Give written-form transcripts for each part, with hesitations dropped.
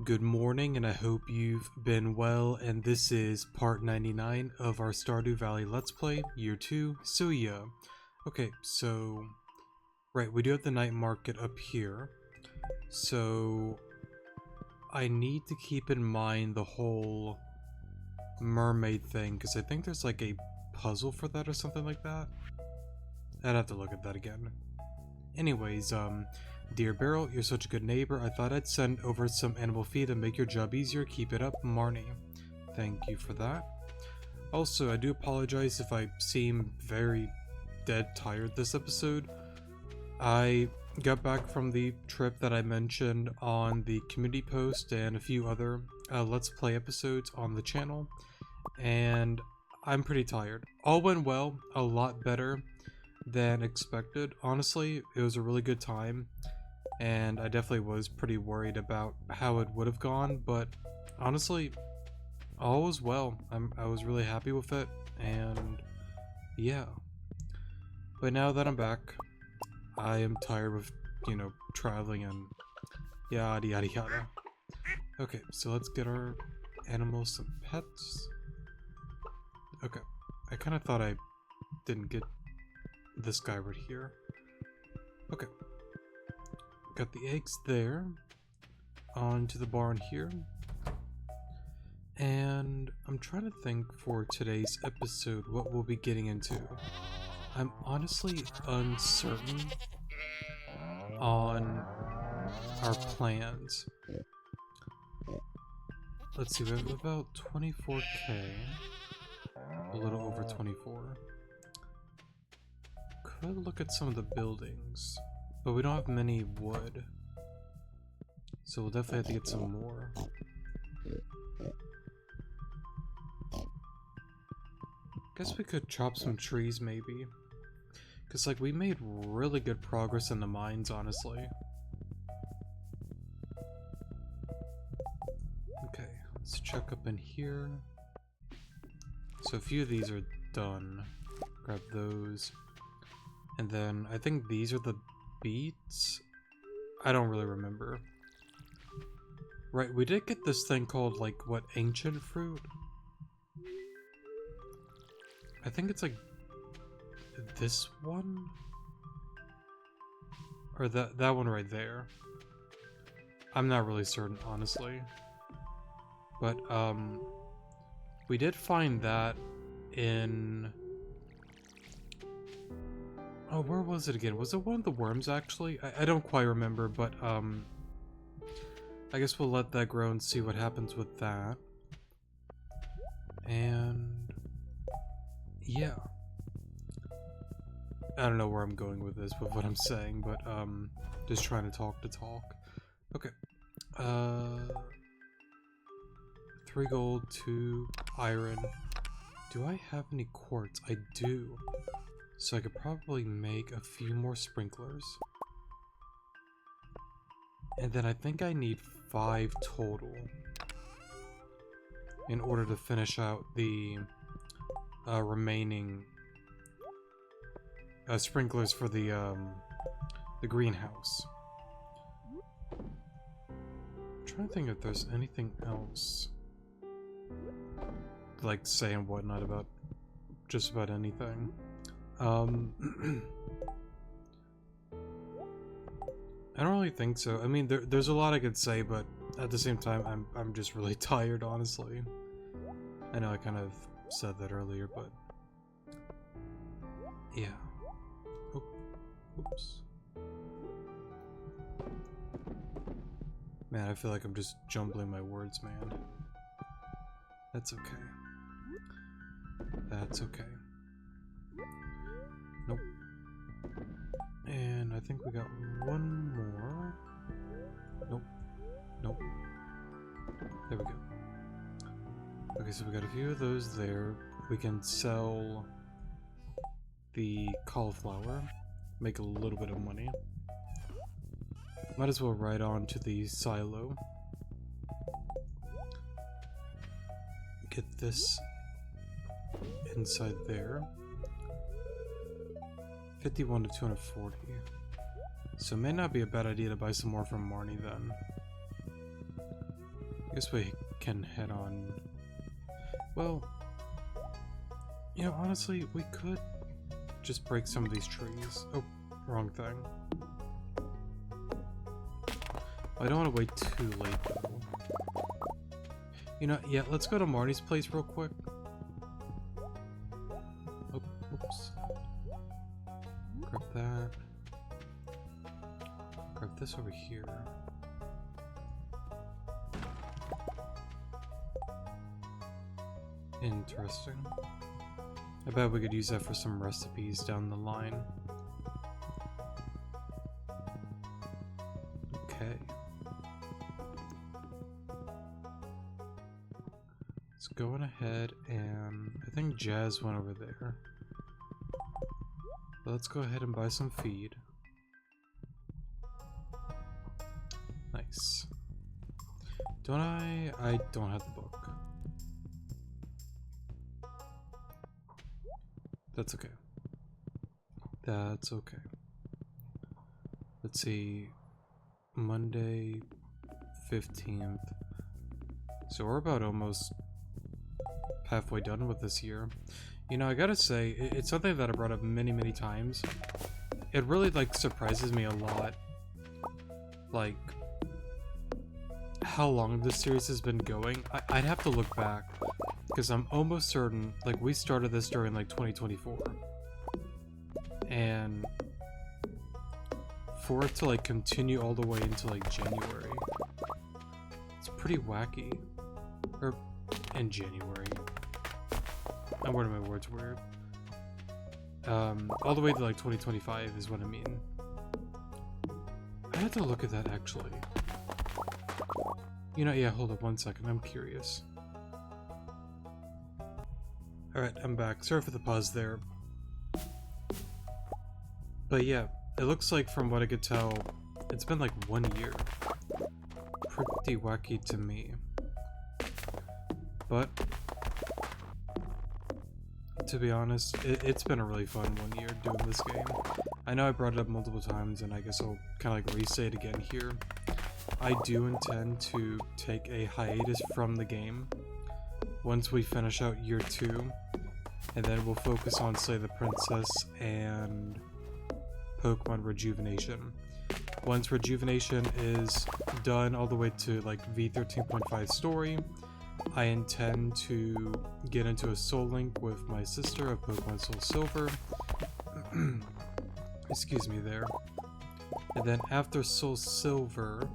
Good morning, and I hope you've been well, and this is part 99 of our Stardew Valley Let's Play, Year 2, so yeah. Okay, so, right, we do have the night market up here, so I need to keep in mind the whole mermaid thing, because I think there's like a puzzle for that or something like that. I'd have to look at that again. Anyways, Dear Beryl, you're such a good neighbor. I thought I'd send over some animal feed to make your job easier. Keep it up, Marnie. Thank you for that. Also, I do apologize if I seem very dead tired this episode. I got back from the trip that I mentioned on the community post and a few other Let's Play episodes on the channel, and I'm pretty tired. All went well, a lot better than expected. Honestly, it was a really good time, and I definitely was pretty worried about how it would have gone, but honestly, all was well. I was really happy with it, and yeah. But now that I'm back, I am tired of, traveling and yada yada yada. Okay, so let's get our animals some pets. Okay, I kind of thought I didn't get this guy right here. Okay. Got the eggs there. Onto the barn here. And I'm trying to think for today's episode what we'll be getting into. I'm honestly uncertain on our plans. Let's see, we have about 24k. A little over 24. Could look at some of the buildings, but we don't have many wood, so we'll definitely have to get some more. Guess we could chop some trees maybe, because like we made really good progress in the mines, honestly. Okay, let's check up in here. So a few of these are done. Grab those. And then I think these are the beets? I don't really remember. Right, we did get this thing called, like, what, ancient fruit? I think it's like this one? Or that one right there. I'm not really certain, honestly. But, we did find that in... Oh, where was it again? Was it one of the worms, actually? I don't quite remember, but, I guess we'll let that grow and see what happens with that. And... yeah. I don't know where I'm going with this, with what I'm saying, but, just trying to talk. Okay. 3 gold, 2 iron. Do I have any quartz? I do. So I could probably make a few more sprinklers. And then I think I need 5 total in order to finish out the remaining sprinklers for the greenhouse. I'm trying to think if there's anything else, like say and whatnot about just about anything. I don't really think so. I mean, there's a lot I could say, but at the same time, I'm just really tired, honestly. I know I kind of said that earlier, but yeah. Oops. Man, I feel like I'm just jumbling my words, man. That's okay. That's okay. Nope. And I think we got one more. Nope. There we go. Okay, so we got a few of those there. We can sell the cauliflower, make a little bit of money. Might as well ride on to the silo. Get this inside there. 51 to 240. So it may not be a bad idea to buy some more from Marnie then. I guess we can head on. Well, you know, honestly, we could just break some of these trees. Oh, wrong thing. I don't want to wait too late, though. You know, yeah, let's go to Marty's place real quick. Oh, oops. Grab that. Grab this over here. Interesting. I bet we could use that for some recipes down the line. Okay. Let's go on ahead and I think Jazz went over there. Let's go ahead and buy some feed. Nice. Don't I don't have the book. That's okay. That's okay. Let's see. Monday 15th. So we're about almost halfway done with this year. You know, I gotta say, it's something that I brought up many times. It really, like, surprises me a lot. Like, how long this series has been going. I'd have to look back. Because I'm almost certain, like, we started this during, like, 2024. And for it to, like, continue all the way into, like, January. It's pretty wacky. Or, in January. I'm wording my words weird. All the way to, like, 2025 is what I mean. I had to look at that, actually. You know, yeah, hold up one second, I'm curious. Alright, I'm back. Sorry for the pause there. But yeah, it looks like from what I could tell, it's been like 1 year. Pretty wacky to me. But, to be honest, it's been a really fun 1 year doing this game. I know I brought it up multiple times and I guess I'll kind of like re-say it again here. I do intend to take a hiatus from the game once we finish out year 2, and then we'll focus on Slay the Princess and Pokemon Rejuvenation. Once Rejuvenation is done all the way to like V13.5 story, I intend to get into a Soul Link with my sister of Pokemon Soul Silver. Excuse me there. And then after Soul Silver,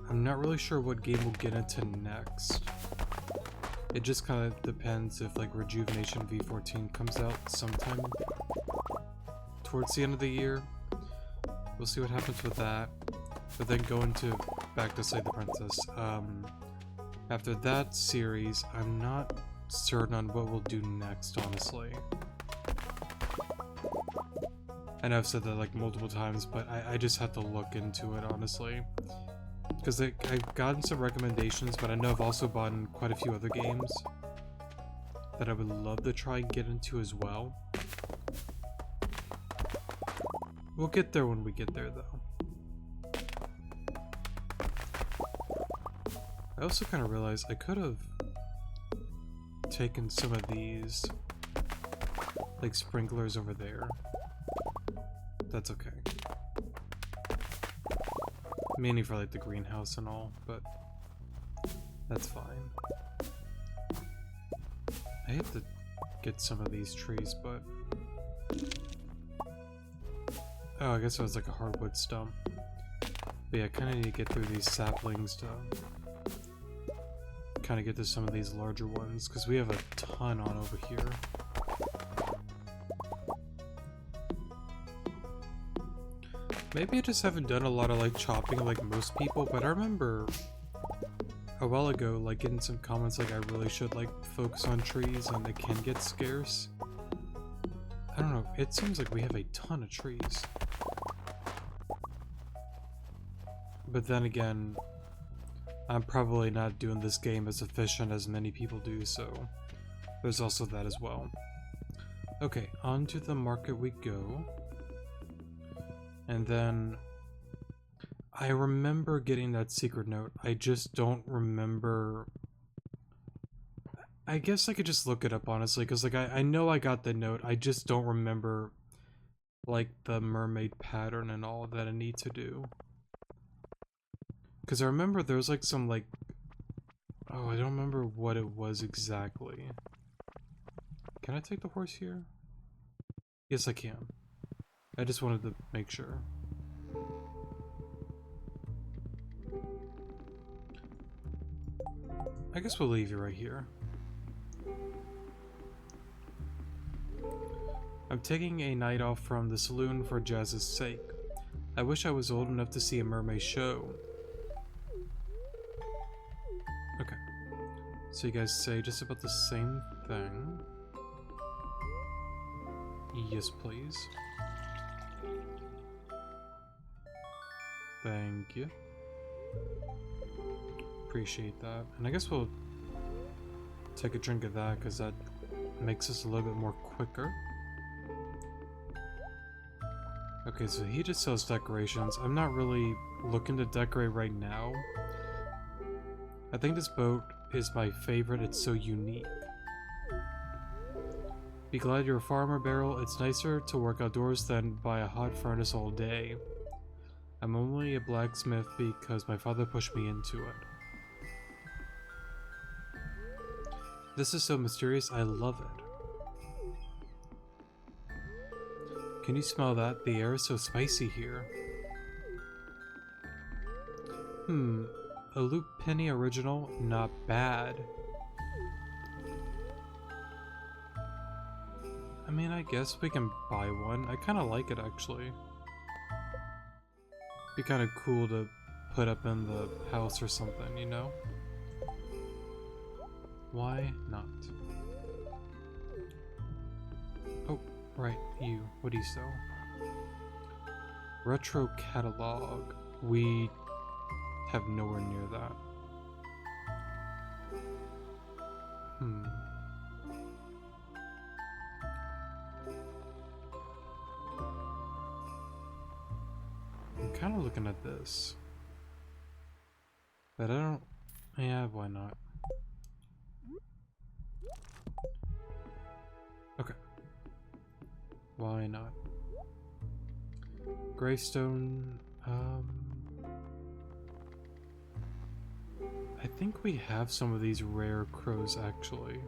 I'm not really sure what game we'll get into next. It just kind of depends if like Rejuvenation V14 comes out sometime towards the end of the year. We'll see what happens with that. But then go into back to Slay the Princess. After that series, I'm not certain on what we'll do next, honestly. I know I've said that like multiple times, but I just have to look into it, honestly. Because I've gotten some recommendations, but I know I've also bought quite a few other games that I would love to try and get into as well. We'll get there when we get there, though. I also kind of realized I could have taken some of these, like, sprinklers over there. That's okay. Mainly for like the greenhouse and all, but that's fine. I have to get some of these trees, but oh, I guess it was like a hardwood stump. But yeah, I kind of need to get through these saplings to kind of get to some of these larger ones, because we have a ton on over here. Maybe I just haven't done a lot of like chopping like most people, but I remember a while ago like getting some comments like I really should like focus on trees and they can get scarce. I don't know, it seems like we have a ton of trees. But then again, I'm probably not doing this game as efficient as many people do, so there's also that as well. Okay, on to the market we go. And then I remember getting that secret note. I just don't remember. I guess I could just look it up, honestly, because, like, I know I got the note. I just don't remember, like, the mermaid pattern and all that I need to do. Because I remember there's, like, some, like... Oh, I don't remember what it was exactly. Can I take the horse here? Yes, I can. I just wanted to make sure. I guess we'll leave you right here. I'm taking a night off from the saloon for Jazz's sake. I wish I was old enough to see a mermaid show. Okay. So you guys say just about the same thing. Yes, please. Thank you. Appreciate that. And I guess we'll take a drink of that because that makes us a little bit more quicker. Okay, so he just sells decorations. I'm not really looking to decorate right now. I think this boat is my favorite. It's so unique. Be glad you're a farmer, Beryl. It's nicer to work outdoors than by a hot furnace all day. I'm only a blacksmith because my father pushed me into it. This is so mysterious. I love it. Can you smell that? The air is so spicy here. A Loop Penny original? Not bad. I mean, I guess we can buy one. I kind of like it, actually. Be kind of cool to put up in the house or something, you know? Why not? Oh, right, you. What do you sell? Retro catalog. We have nowhere near that. I'm kind of looking at this. But I don't... Yeah, why not? Okay. Why not? Greystone... I think we have some of these rare crows, actually.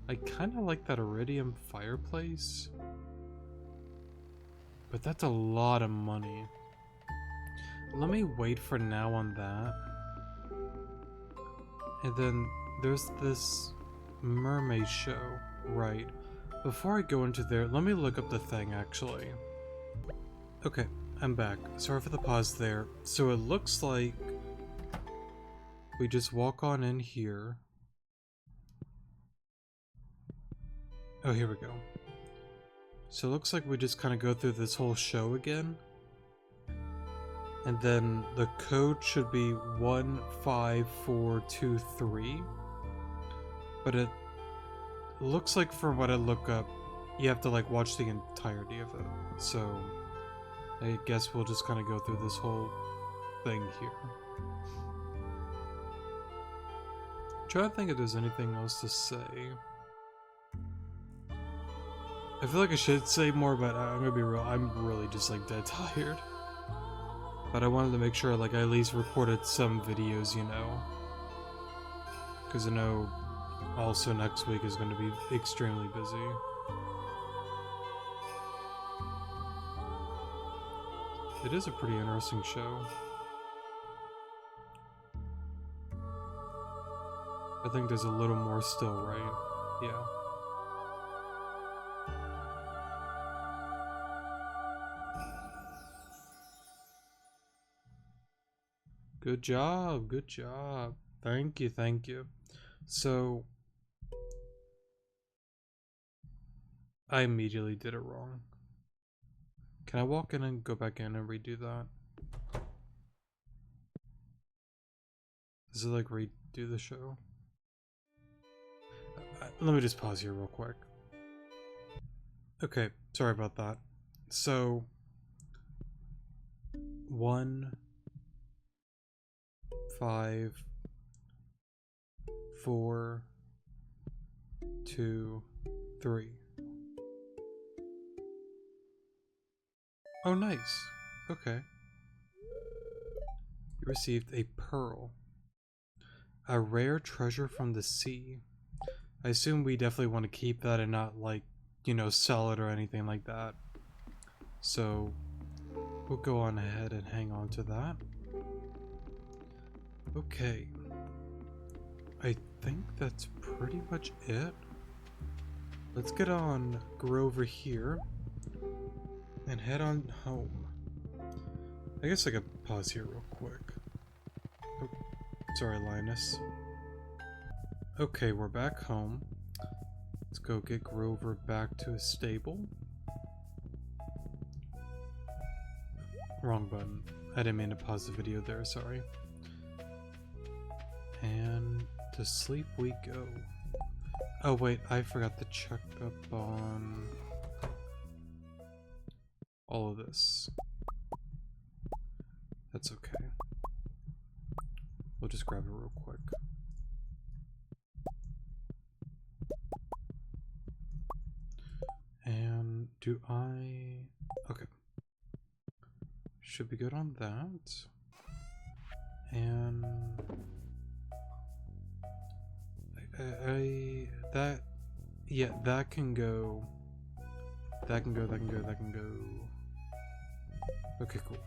I kind of like that iridium fireplace. But that's a lot of money. Let me wait for now on that. And then there's this mermaid show. Right. Before I go into there, let me look up the thing, actually. Okay, I'm back. Sorry for the pause there. So it looks like we just walk on in here. Oh, here we go. So it looks like we just kind of go through this whole show again. And then the code should be 15423. But it looks like, from what I look up, you have to like watch the entirety of it. So I guess we'll just kind of go through this whole thing here. Try to think if there's anything else to say. I feel like I should say more, but I'm gonna be real. I'm really just like dead tired. But I wanted to make sure like I at least recorded some videos, you know. Because I know also next week is going to be extremely busy. It is a pretty interesting show. I think there's a little more still, right? Yeah. Good job, good job. Thank you, thank you. So, I immediately did it wrong. Can I walk in and go back in and redo that? Does it like redo the show? Let me just pause here real quick. Okay, sorry about that. So, 1, 5, 4, 2, 3. Oh, nice. Okay. You received a pearl. A rare treasure from the sea. I assume we definitely want to keep that and not, like, you know, sell it or anything like that. So, we'll go on ahead and hang on to that. Okay. I think that's pretty much it. Let's get on, go over here, and head on home. I guess I could pause here real quick. Oh, sorry, Linus. Okay, we're back home. Let's go get Grover back to his stable. Wrong button. I didn't mean to pause the video there, sorry. And to sleep we go. Oh wait, I forgot to check up on all of this. That's okay. We'll just grab it real quick. And do I... Okay. Should be good on that. And... that... Yeah, that can go. That can go, that can go, that can go. Okay, cool.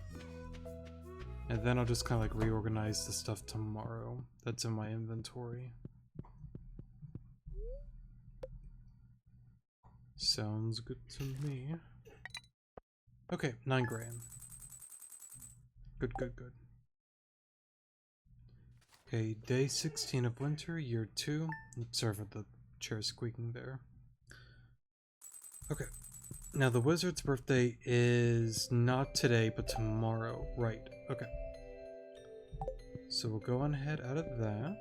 And then I'll just kind of like reorganize the stuff tomorrow that's in my inventory. Sounds good to me. Okay, 9 grand. Good, good, good. Okay, day 16 of winter, year 2. Sorry for the chair squeaking there. Okay. Now the wizard's birthday is not today, but tomorrow. Right, okay. So we'll go on ahead out of that.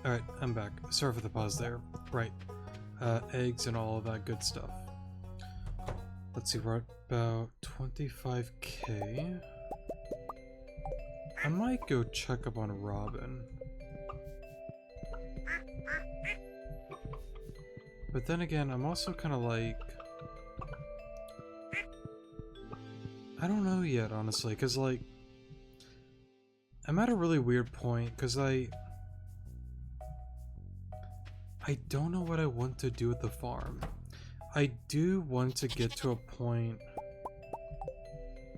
Alright, I'm back. Sorry for the pause there. Right. Eggs and all of that good stuff. Let's see, we're at about 25k. I might go check up on Robin. But then again, I'm also kind of like... I don't know yet, honestly, because like... I'm at a really weird point, because I don't know what I want to do with the farm. I do want to get to a point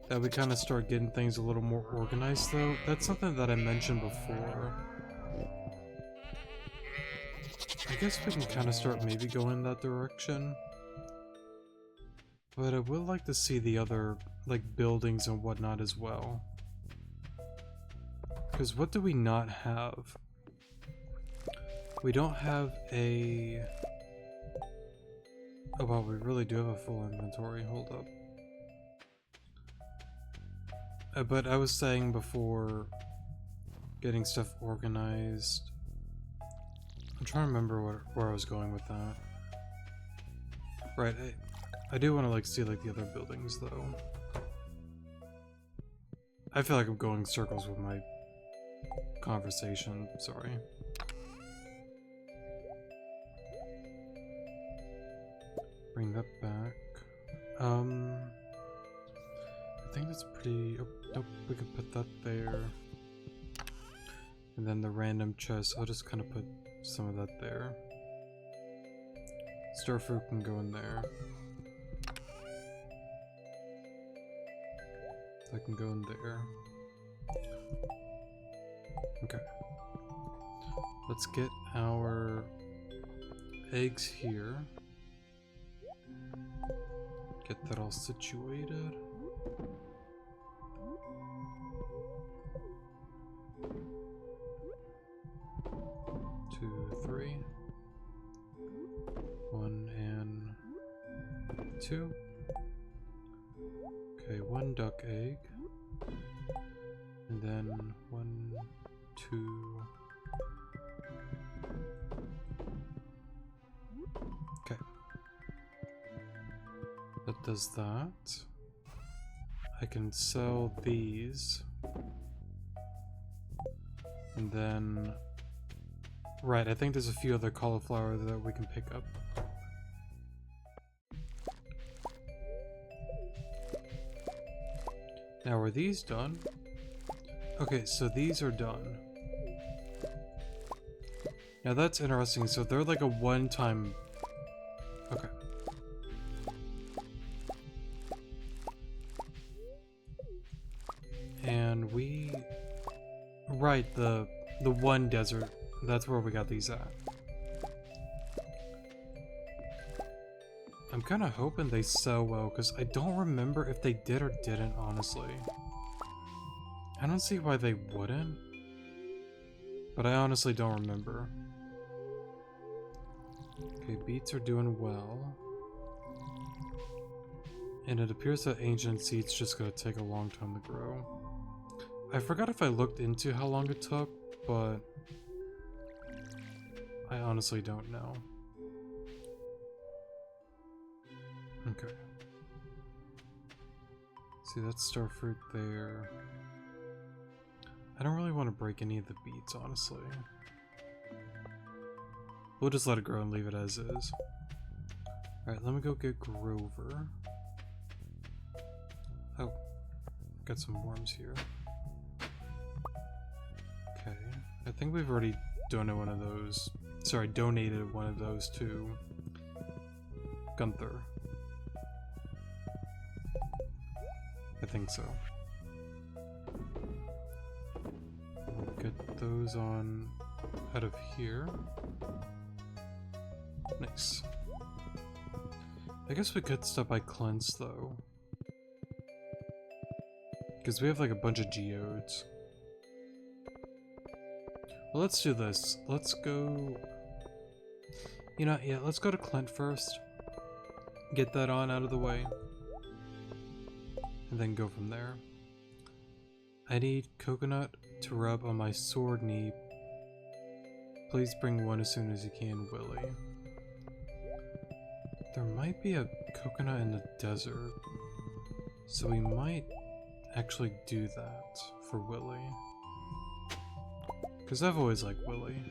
that we kind of start getting things a little more organized, though. That's something that I mentioned before. I guess we can kind of start maybe going in that direction. But I would like to see the other, like, buildings and whatnot as well. Because what do we not have? We don't have a... Oh wow, we really do have a full inventory. Hold up. But I was saying before, getting stuff organized. I'm trying to remember where I was going with that. Right, I do want to like see like the other buildings though. I feel like I'm going circles with my conversation, sorry. Bring that back. I think that's pretty... Oh, nope, we can put that there. And then the random chest, I'll just kind of put some of that there. Starfruit can go in there. That can go in there. Okay. Let's get our eggs here. Get that all situated. Two, three. 1 and 2. Okay, 1 duck egg. And then 1, 2. Okay. That does that. I can sell these. And then... Right, I think there's a few other cauliflower that we can pick up. Now, are these done? Okay, so these are done. Now that's interesting, so they're like a one-time... Okay. And we... Right, the one desert, that's where we got these at. I'm kind of hoping they sell well, because I don't remember if they did or didn't, honestly. I don't see why they wouldn't, but I honestly don't remember. Okay, beets are doing well. And it appears that ancient seed's just gonna take a long time to grow. I forgot if I looked into how long it took, but I honestly don't know. Okay. See, that's starfruit there. I don't really want to break any of the beets, honestly. We'll just let it grow and leave it as is. Alright, let me go get Grover. Oh, got some worms here. Okay, I think we've already donated one of those. Sorry, donated one of those to Gunther. I think so. We'll get those on out of here. Nice. I guess we could stop by Clint's though. Because we have like a bunch of geodes. Well, let's do this. Let's go... You know, yeah, let's go to Clint first. Get that on out of the way. And then go from there. I need coconut to rub on my sword knee. Please bring one as soon as you can, Willie. There might be a coconut in the desert. So we might actually do that for Willie. Because I've always liked Willie.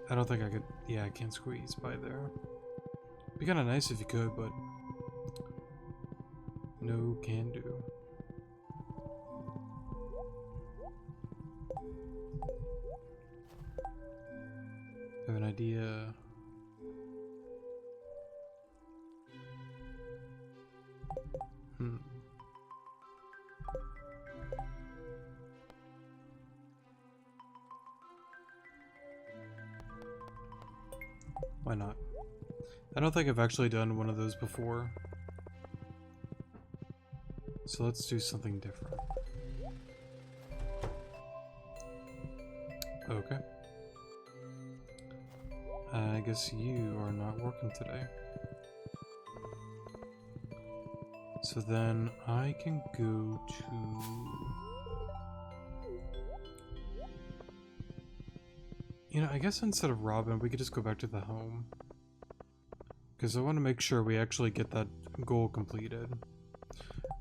I don't think I could... Yeah, I can't squeeze by there. It'd be kind of nice if you could, but... No can do. Have an idea... Why not? I don't think I've actually done one of those before. So let's do something different. Okay. I guess you are not working today. So then I can go to... You know, I guess instead of Robin, we could just go back to the home. Because I want to make sure we actually get that goal completed.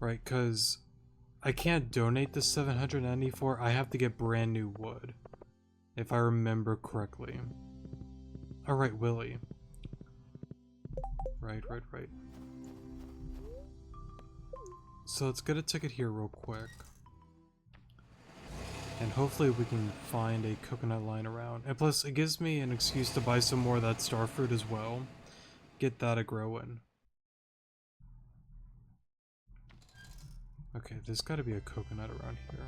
Right, because I can't donate the 794, I have to get brand new wood. If I remember correctly. Alright, Willie. Right. So let's get a ticket here real quick. And hopefully we can find a coconut line around. And plus, it gives me an excuse to buy some more of that starfruit as well. Get that a growing. Okay, there's gotta be a coconut around here.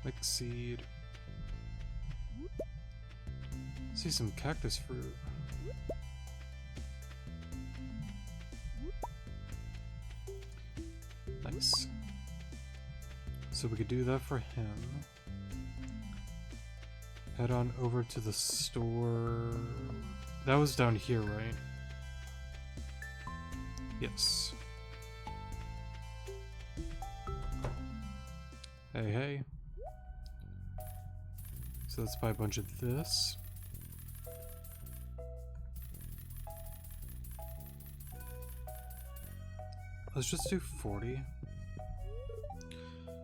Mix seed. See some cactus fruit. Nice. So we could do that for him. Head on over to the store. That was down here, right? Yes. Hey. So let's buy a bunch of this. Let's just do 40.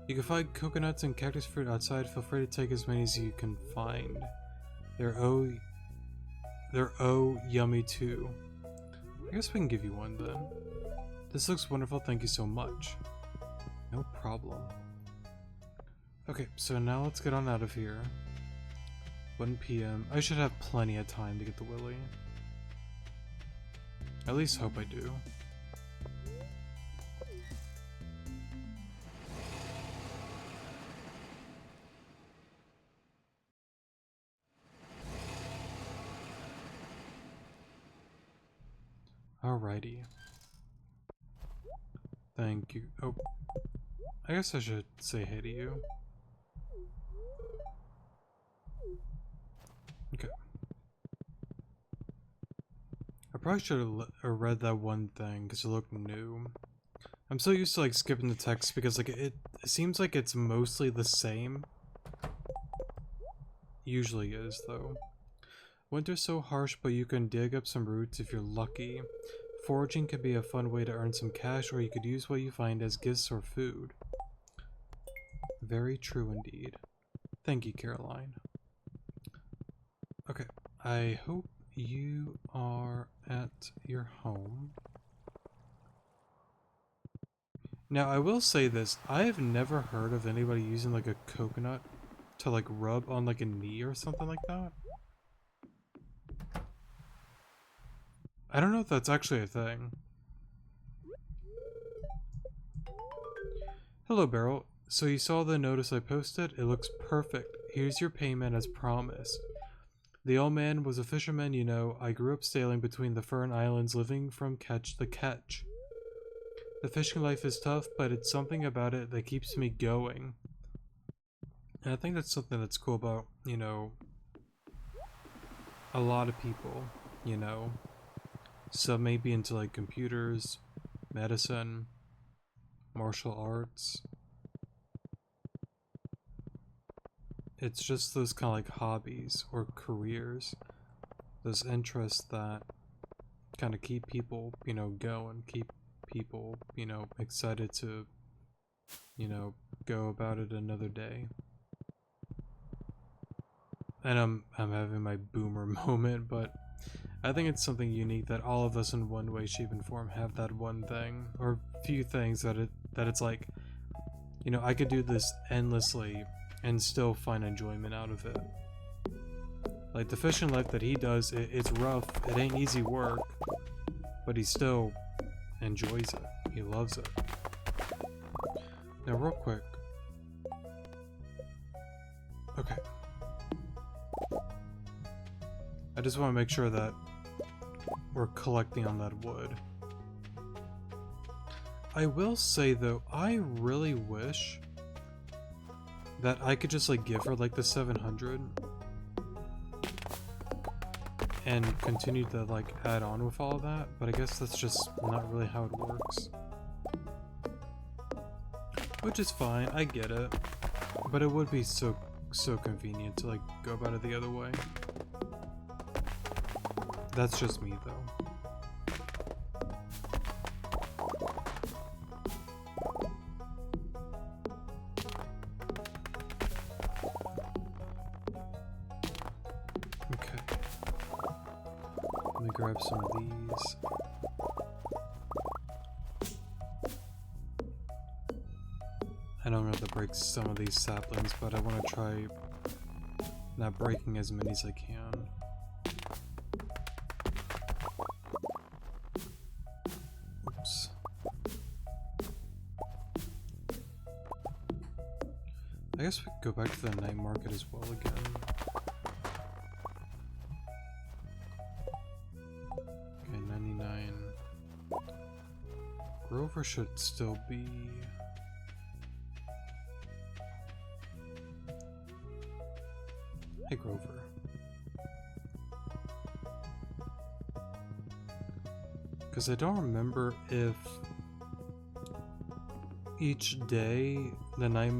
You can find coconuts and cactus fruit outside. Feel free to take as many as you can find. They're yummy too. I guess we can give you one then. This looks wonderful, thank you so much. No problem. Okay, so now let's get on out of here. 1 PM. I should have plenty of time to get the Willy. At least hope I do. Alrighty. Thank you. Oh, I guess I should say hey to you. Okay. I probably should have read that one thing because it looked new. I'm so used to like skipping the text because like it seems like it's mostly the same. Usually is though. Winter's so harsh, but you can dig up some roots if you're lucky. Foraging can be a fun way to earn some cash, or you could use what you find as gifts or food. Very true indeed. Thank you, Caroline. Okay, I hope you are at your home. Now, I will say this. I have never heard of anybody using like a coconut to like rub on like a knee or something like that. I don't know if that's actually a thing. Hello, Beryl. So you saw the notice I posted? It looks perfect. Here's your payment as promised. The old man was a fisherman, you know. I grew up sailing between the Fern Islands, living from catch to catch. The fishing life is tough, but it's something about it that keeps me going. And I think that's something that's cool about, you know, a lot of people, you know. Some may be into like computers, medicine, martial arts. It's just those kind of like hobbies or careers, those interests that kind of keep people, you know, going, keep people, you know, excited to, you know, go about it another day. And I'm having my boomer moment, but I think it's something unique that all of us in one way, shape, and form have that one thing, or few things that it's like, you know, I could do this endlessly and still find enjoyment out of it. Like the fishing life that he does, it's rough, it ain't easy work, but he still enjoys it. He loves it. Now real quick. Okay. I just want to make sure that we're collecting on that wood. I will say though, I really wish that I could just like give her like the 700 and continue to like add on with all of that, but I guess that's just not really how it works. Which is fine, I get it. But it would be so convenient to like go about it the other way. That's just me though. Okay. Let me grab some of these. I know I'm gonna have to break some of these saplings, but I want to try not breaking as many as I can. Oops. I guess we could go back to the night market as well again. Okay, 99. Grover should still be... Hey, Grover. Because I don't remember if each day the night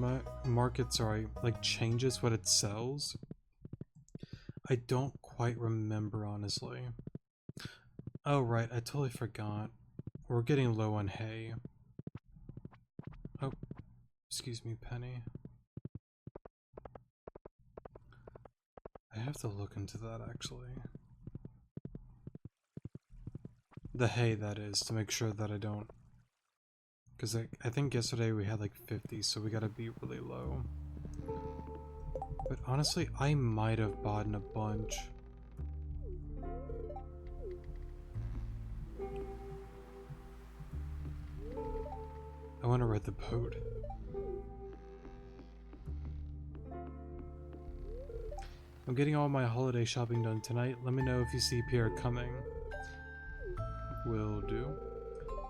market, sorry, like changes what it sells. I don't quite remember, honestly. Oh, right, I totally forgot. We're getting low on hay. Excuse me, Penny. I have to look into that, actually. The hay, that is, to make sure that I don't... Because I think yesterday we had like 50, so we gotta be really low. But honestly, I might have bought in a bunch. I want to ride the boat. I'm getting all my holiday shopping done tonight. Let me know if you see Pierre coming. Will do.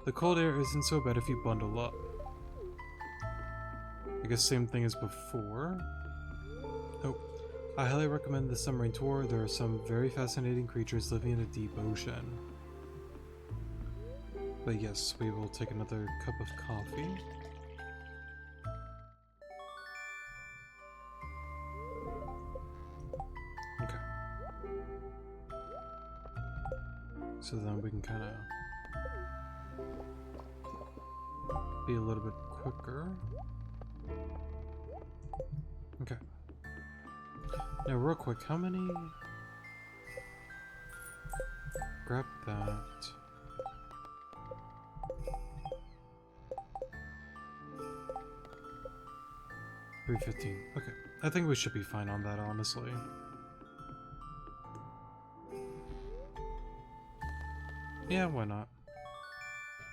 The cold air isn't so bad if you bundle up. I guess same thing as before. Oh, I highly recommend the submarine tour. There are some very fascinating creatures living in the deep ocean. But yes, we will take another cup of coffee. Okay. So then we can kind of be a little bit quicker. Okay. Now real quick, how many... Grab that. $3.15. Okay. I think we should be fine on that, honestly. Yeah, why not?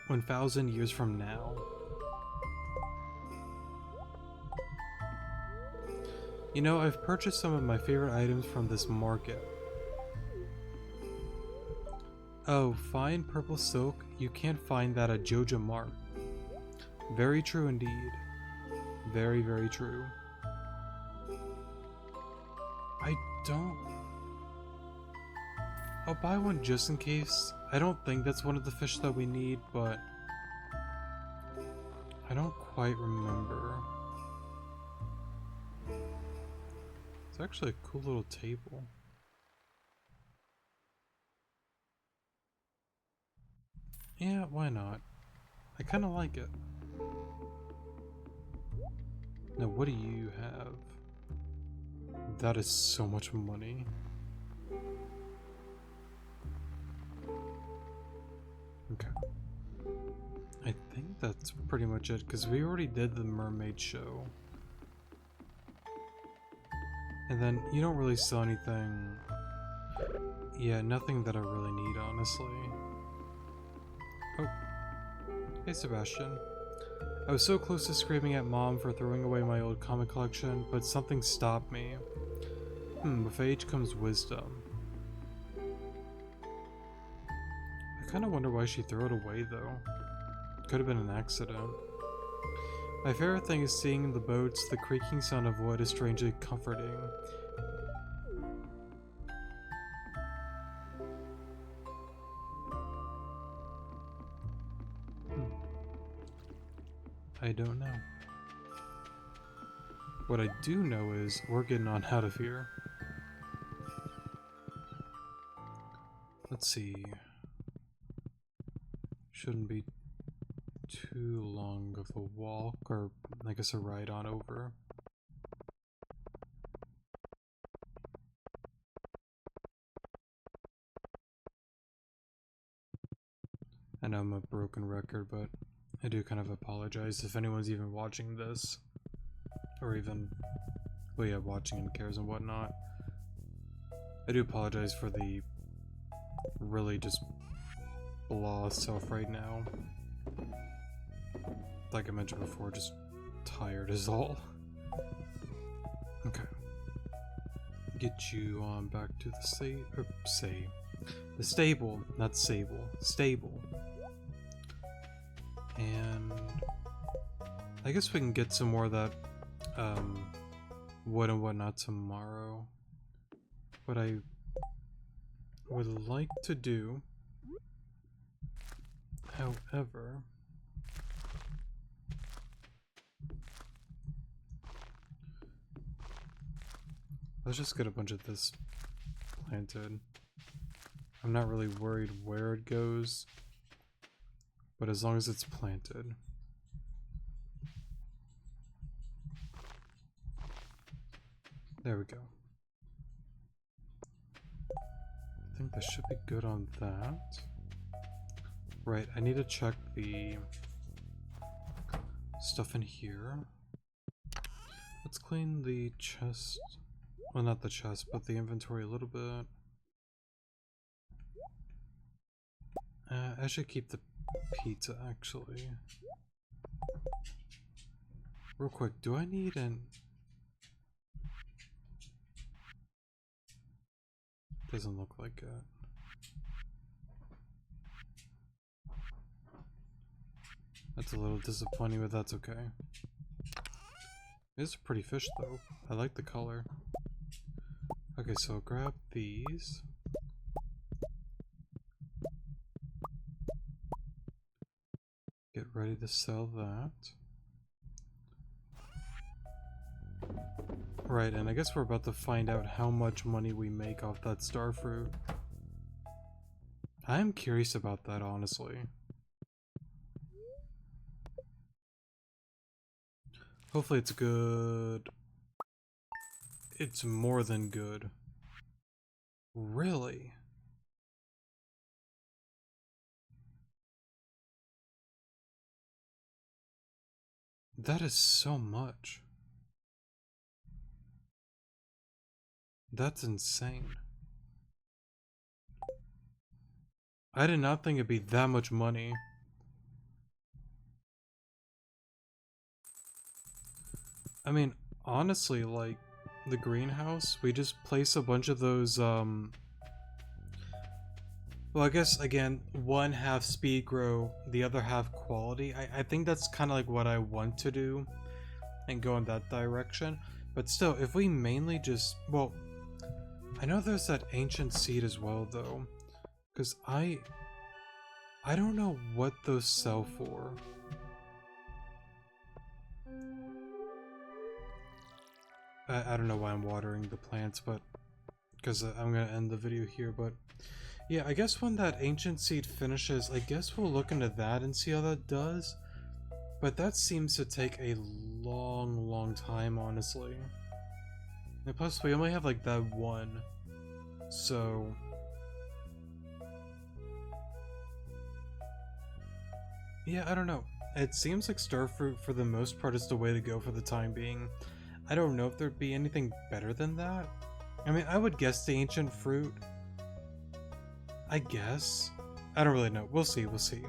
1,000 years from now. You know, I've purchased some of my favorite items from this market. Oh, fine purple silk? You can't find that at Joja Mart. Very true indeed. Very, very true. I don't... I'll buy one just in case. I don't think that's one of the fish that we need, but... I don't quite remember. It's actually a cool little table. Yeah, why not? I kind of like it. Now, what do you have? That is so much money. Okay. I think that's pretty much it, because we already did the Mermaid show. And then, you don't really sell anything... Yeah, nothing that I really need, honestly. Oh. Hey, Sebastian. I was so close to screaming at Mom for throwing away my old comic collection, but something stopped me. With age comes wisdom. I kinda wonder why she threw it away, though. Could have been an accident. My favorite thing is seeing the boats. The creaking sound of wood is strangely comforting. I don't know. What I do know is we're getting on out of here. Let's see. Shouldn't be too long of a walk, or I guess a ride on over. I know I'm a broken record, but I do kind of apologize if anyone's even watching this. Or even, well yeah, watching and cares and whatnot. I do apologize for the really just blah self right now. Like I mentioned before, just tired is all. Okay. Get you on back to the the stable, not sable, stable. And I guess we can get some more of that wood and whatnot tomorrow. What I would like to do, however, let's just get a bunch of this planted. I'm not really worried where it goes, but as long as it's planted. There we go. I think that should be good on that. Right, I need to check the stuff in here. Let's clean the chest. Well, not the chest, but the inventory a little bit. I should keep the pizza, actually. Real quick, do I need an... Doesn't look like it. That's a little disappointing, but that's okay. It's a pretty fish, though. I like the color. Okay, so I'll grab these. Get ready to sell that. Right, and I guess we're about to find out how much money we make off that star fruit. I am curious about that, honestly. Hopefully it's good. It's more than good. Really? That is so much. That's insane. I did not think it'd be that much money. I mean, honestly, like, the greenhouse, we just place a bunch of those, well, I guess, again, one half speed grow, the other half quality. I think that's kind of like what I want to do and go in that direction. But still, if we mainly just, well, I know there's that ancient seed as well, though, because I don't know what those sell for. I don't know why I'm watering the plants, but because I'm gonna end the video here. But yeah, I guess when that ancient seed finishes, I guess we'll look into that and see how that does. But that seems to take a long time, honestly. And plus, we only have like that one, so yeah, I don't know. It seems like starfruit for the most part is the way to go for the time being. I don't know if there'd be anything better than that. I mean, I would guess the ancient fruit. I guess. I don't really know. We'll see, we'll see.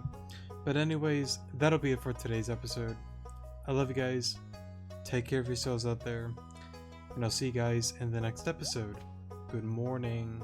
But anyways, that'll be it for today's episode. I love you guys. Take care of yourselves out there. And I'll see you guys in the next episode. Good morning.